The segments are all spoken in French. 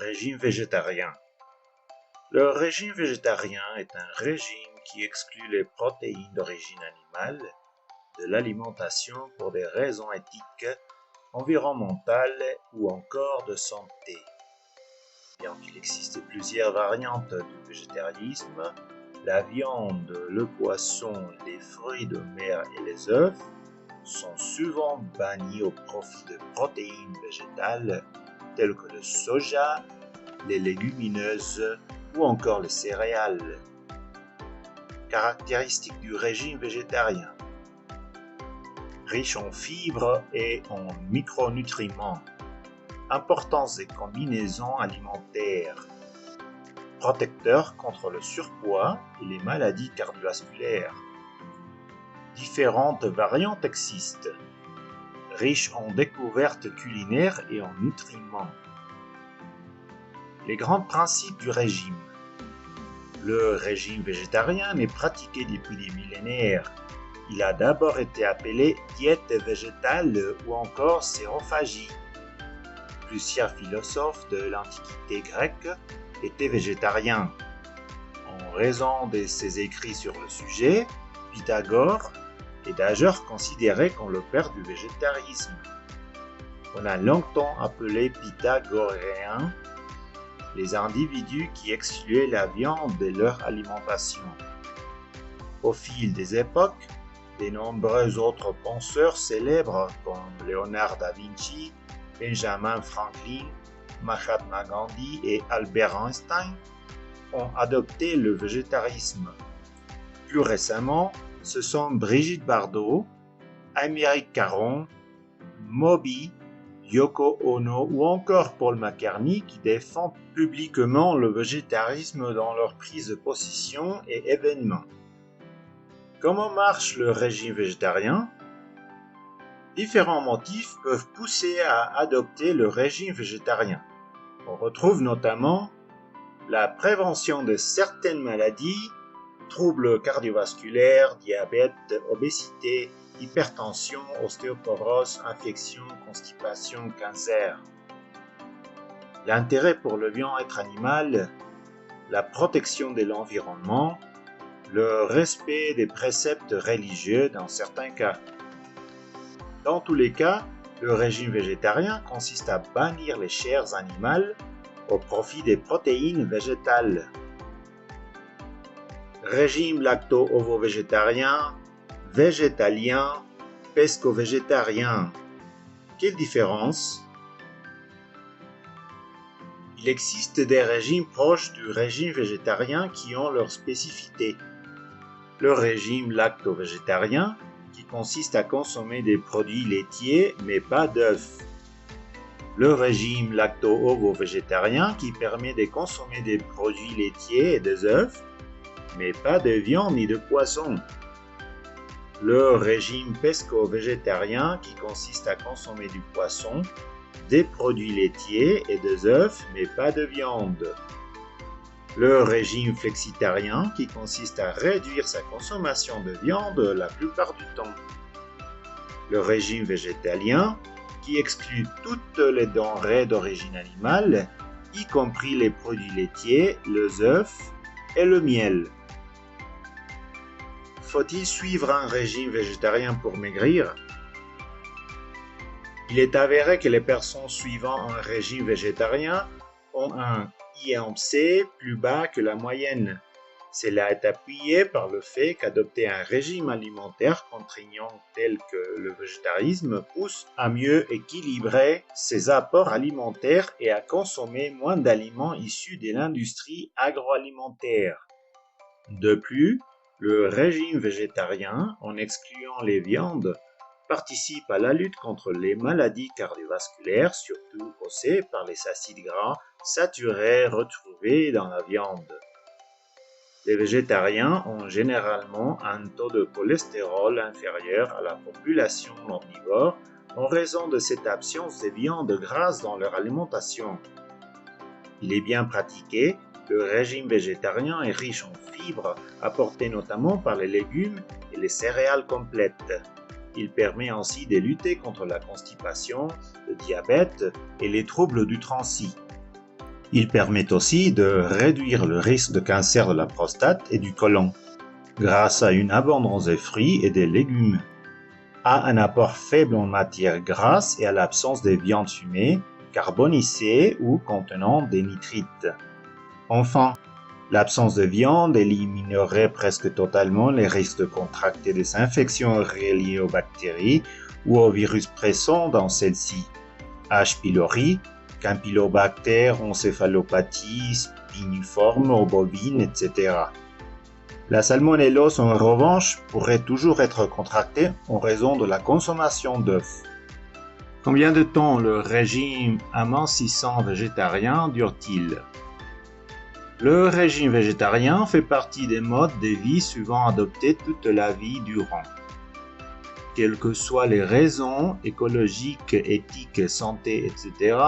régime végétarien. Le régime végétarien est un régime qui exclut les protéines d'origine animale de l'alimentation pour des raisons éthiques, environnementales ou encore de santé. Bien qu'il existe plusieurs variantes du végétarisme, la viande, le poisson, les fruits de mer et les œufs sont souvent bannis au profit de protéines végétales telles que le soja, les légumineuses ou encore les céréales. Caractéristiques du régime végétarien: riche en fibres et en micronutriments, importance des combinaisons alimentaires, protecteur contre le surpoids et les maladies cardiovasculaires. Différentes variantes existent, riches en découvertes culinaires et en nutriments. Les grands principes du régime. Le régime végétarien n'est pratiqué depuis des millénaires. Il a d'abord été appelé diète végétale ou encore sérophagie. Plusieurs philosophes de l'Antiquité grecque étaient végétariens. En raison de ses écrits sur le sujet, Pythagore est d'ailleurs considéré comme le père du végétarisme. On a longtemps appelé pythagoréens les individus qui excluaient la viande de leur alimentation. Au fil des époques, de nombreux autres penseurs célèbres comme Léonard da Vinci, Benjamin Franklin, Mahatma Gandhi et Albert Einstein ont adopté le végétarisme. Plus récemment, ce sont Brigitte Bardot, Aymeric Caron, Moby, Yoko Ono ou encore Paul McCartney qui défendent publiquement le végétarisme dans leurs prises de position et événements. Comment marche le régime végétarien? Différents motifs peuvent pousser à adopter le régime végétarien. On retrouve notamment la prévention de certaines maladies, troubles cardiovasculaires, diabète, obésité, hypertension, ostéoporose, infection, constipation, cancer. L'intérêt pour le bien-être animal, la protection de l'environnement, le respect des préceptes religieux dans certains cas. Dans tous les cas, le régime végétarien consiste à bannir les chairs animales au profit des protéines végétales. Régime lacto-ovo-végétarien, végétalien, pesco-végétarien. Quelle différence? Il existe des régimes proches du régime végétarien qui ont leurs spécificités. Le régime lacto-végétarien, qui consiste à consommer des produits laitiers mais pas d'œufs. Le régime lacto-ovo-végétarien qui permet de consommer des produits laitiers et des œufs, mais pas de viande ni de poisson. Le régime pesco-végétarien qui consiste à consommer du poisson, des produits laitiers et des œufs, mais pas de viande. Le régime flexitarien qui consiste à réduire sa consommation de viande la plupart du temps. Le régime végétalien qui exclut toutes les denrées d'origine animale, y compris les produits laitiers, les œufs et le miel. Faut-il suivre un régime végétarien pour maigrir? Il est avéré que les personnes suivant un régime végétarien ont un IMC plus bas que la moyenne. Cela est appuyé par le fait qu'adopter un régime alimentaire contraignant tel que le végétarisme pousse à mieux équilibrer ses apports alimentaires et à consommer moins d'aliments issus de l'industrie agroalimentaire. De plus, le régime végétarien, en excluant les viandes, participe à la lutte contre les maladies cardiovasculaires, surtout causées par les acides gras saturés retrouvés dans la viande. Les végétariens ont généralement un taux de cholestérol inférieur à la population omnivore en raison de cette absence de viande grasse dans leur alimentation. Il est bien pratiqué, le régime végétarien est riche en fibres apportées notamment par les légumes et les céréales complètes. Il permet ainsi de lutter contre la constipation, le diabète et les troubles du transit. Il permet aussi de réduire le risque de cancer de la prostate et du côlon, grâce à une abondance de fruits et des légumes, à un apport faible en matière grasse et à l'absence de viandes fumées, carbonisées ou contenant des nitrites. Enfin, l'absence de viande éliminerait presque totalement les risques de contracter des infections reliées aux bactéries ou aux virus présents dans celles-ci, H. pylori, Campylobacter, encéphalopathie, spiniforme, bovine, etc. La salmonellose, en revanche, pourrait toujours être contractée en raison de la consommation d'œufs. Combien de temps le régime amincissant végétarien dure-t-il? Le régime végétarien fait partie des modes de vie souvent adoptés toute la vie durant. Quelles que soient les raisons écologiques, éthiques, santé, etc.,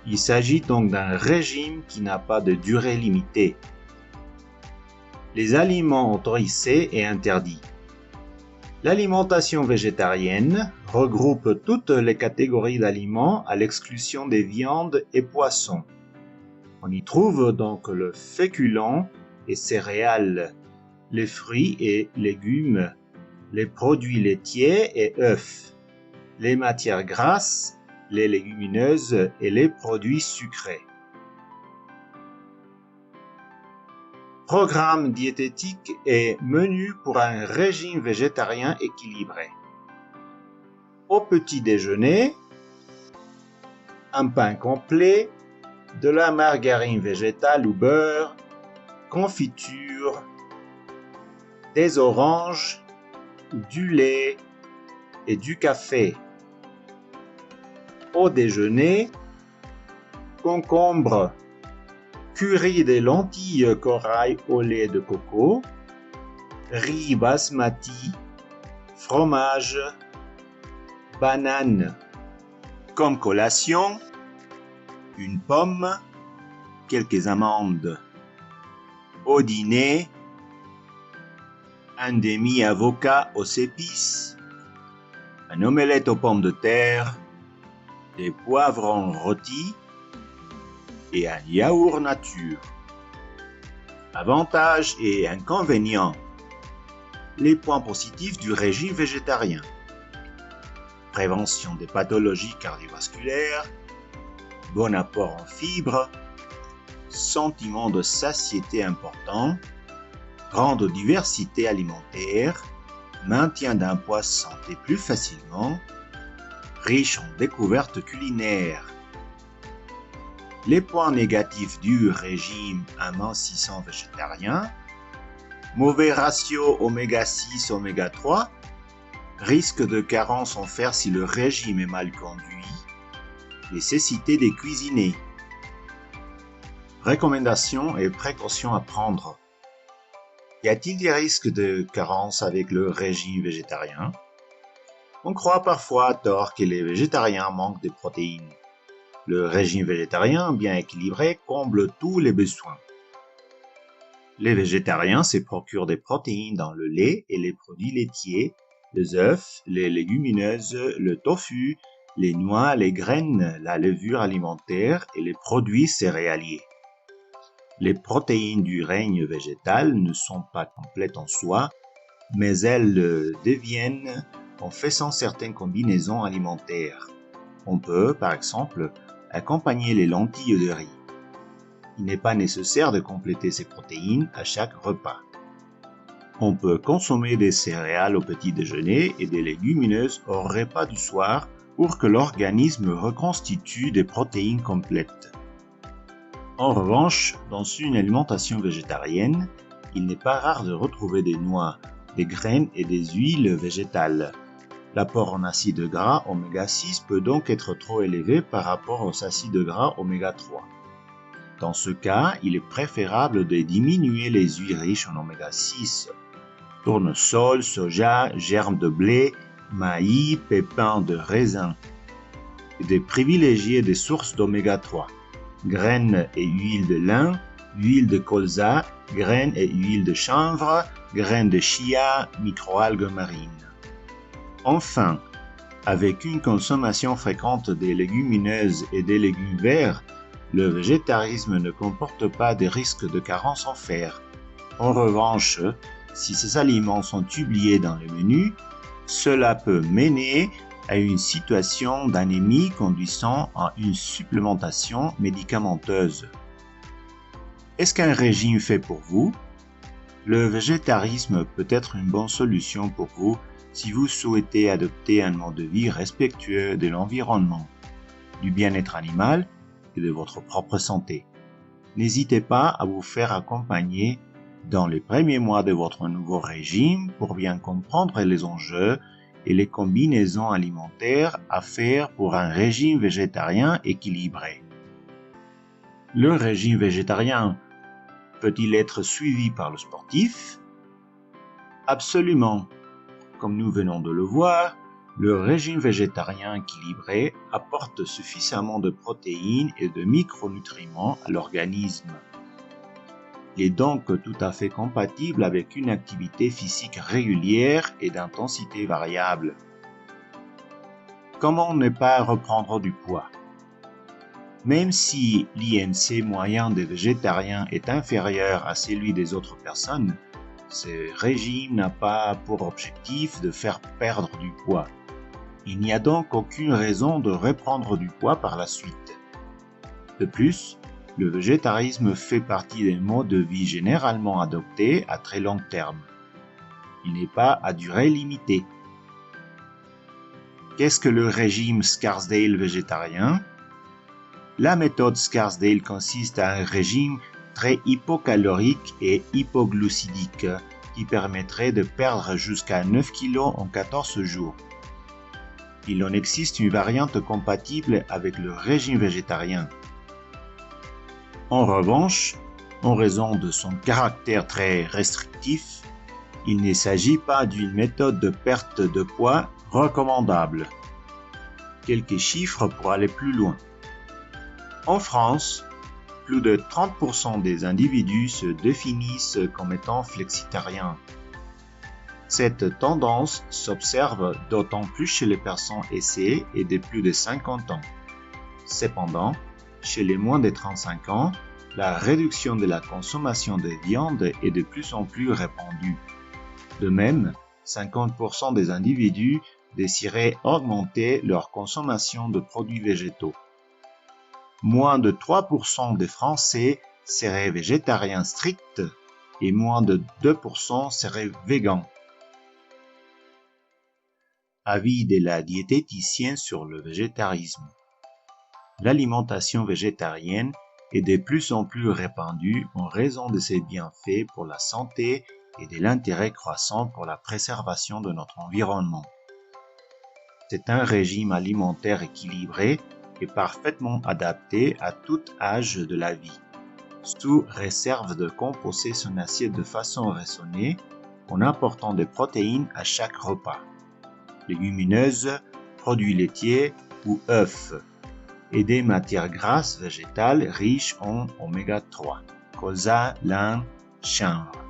il s'agit donc d'un régime qui n'a pas de durée limitée. Les aliments autorisés et interdits. L'alimentation végétarienne regroupe toutes les catégories d'aliments à l'exclusion des viandes et poissons. On y trouve donc le féculent et céréales, les fruits et légumes, les produits laitiers et œufs, les matières grasses, les légumineuses et les produits sucrés. Programme diététique et menu pour un régime végétarien équilibré. Au petit déjeuner, un pain complet, de la margarine végétale ou beurre, confiture, des oranges, du lait et du café. Au déjeuner, concombre, curry des lentilles corail au lait de coco, riz basmati, fromage, banane. Comme collation, une pomme, quelques amandes. Au dîner, un demi-avocat aux épices, un omelette aux pommes de terre, des poivrons rôtis et un yaourt nature. Avantages et inconvénients. Les points positifs du régime végétarien. Prévention des pathologies cardiovasculaires, bon apport en fibres, sentiment de satiété important, grande diversité alimentaire, maintien d'un poids santé plus facilement, riche en découvertes culinaires. Les points négatifs du régime amincissant végétarien: mauvais ratio oméga 6 oméga 3, risque de carence en fer si le régime est mal conduit, nécessité de cuisiner. Recommandations et précautions à prendre. Y a-t-il des risques de carence avec le régime végétarien? On croit parfois à tort que les végétariens manquent de protéines. Le régime végétarien bien équilibré comble tous les besoins. Les végétariens se procurent des protéines dans le lait et les produits laitiers, les œufs, les légumineuses, le tofu, les noix, les graines, la levure alimentaire et les produits céréaliers. Les protéines du règne végétal ne sont pas complètes en soi, mais elles deviennent en faisant certaines combinaisons alimentaires. On peut, par exemple, accompagner les lentilles de riz. Il n'est pas nécessaire de compléter ces protéines à chaque repas. On peut consommer des céréales au petit déjeuner et des légumineuses au repas du soir pour que l'organisme reconstitue des protéines complètes. En revanche, dans une alimentation végétarienne, il n'est pas rare de retrouver des noix, des graines et des huiles végétales. L'apport en acides gras oméga 6 peut donc être trop élevé par rapport aux acides gras oméga 3. Dans ce cas, il est préférable de diminuer les huiles riches en oméga 6, tournesol, soja, germes de blé, maïs, pépins de raisin, et de privilégier des sources d'oméga 3, graines et huile de lin, huile de colza, graines et huile de chanvre, graines de chia, microalgues marines. Enfin, avec une consommation fréquente des légumineuses et des légumes verts, le végétarisme ne comporte pas de risque de carence en fer. En revanche, si ces aliments sont oubliés dans le menu, cela peut mener à une situation d'anémie conduisant à une supplémentation médicamenteuse. Est-ce qu'un régime fait pour vous? Le végétarisme peut être une bonne solution pour vous si vous souhaitez adopter un mode de vie respectueux de l'environnement, du bien-être animal et de votre propre santé. N'hésitez pas à vous faire accompagner dans les premiers mois de votre nouveau régime pour bien comprendre les enjeux et les combinaisons alimentaires à faire pour un régime végétarien équilibré. Le régime végétarien peut-il être suivi par le sportif? Absolument. Comme nous venons de le voir, le régime végétarien équilibré apporte suffisamment de protéines et de micronutriments à l'organisme. Il est donc tout à fait compatible avec une activité physique régulière et d'intensité variable. Comment ne pas reprendre du poids? Même si l'IMC moyen des végétariens est inférieur à celui des autres personnes, ce régime n'a pas pour objectif de faire perdre du poids. Il n'y a donc aucune raison de reprendre du poids par la suite. De plus, le végétarisme fait partie des modes de vie généralement adoptés à très long terme. Il n'est pas à durée limitée. Qu'est-ce que le régime Scarsdale végétarien? La méthode Scarsdale consiste à un régime très hypocalorique et hypoglucidique qui permettrait de perdre jusqu'à 9 kg en 14 jours. Il en existe une variante compatible avec le régime végétarien. En revanche, en raison de son caractère très restrictif, il ne s'agit pas d'une méthode de perte de poids recommandable. Quelques chiffres pour aller plus loin. En France, plus de 30% des individus se définissent comme étant flexitariens. Cette tendance s'observe d'autant plus chez les personnes âgées et de plus de 50 ans. Cependant, chez les moins de 35 ans, la réduction de la consommation de viande est de plus en plus répandue. De même, 50% des individus désiraient augmenter leur consommation de produits végétaux. Moins de 3% des Français seraient végétariens stricts et moins de 2% seraient végans. Avis de la diététicienne sur le végétarisme. L'alimentation végétarienne est de plus en plus répandue en raison de ses bienfaits pour la santé et de l'intérêt croissant pour la préservation de notre environnement. C'est un régime alimentaire équilibré et parfaitement adapté à tout âge de la vie, sous réserve de composer son assiette de façon raisonnée en apportant des protéines à chaque repas, légumineuses, produits laitiers ou œufs, et des matières grasses végétales riches en oméga 3, colza, lin, chanvre.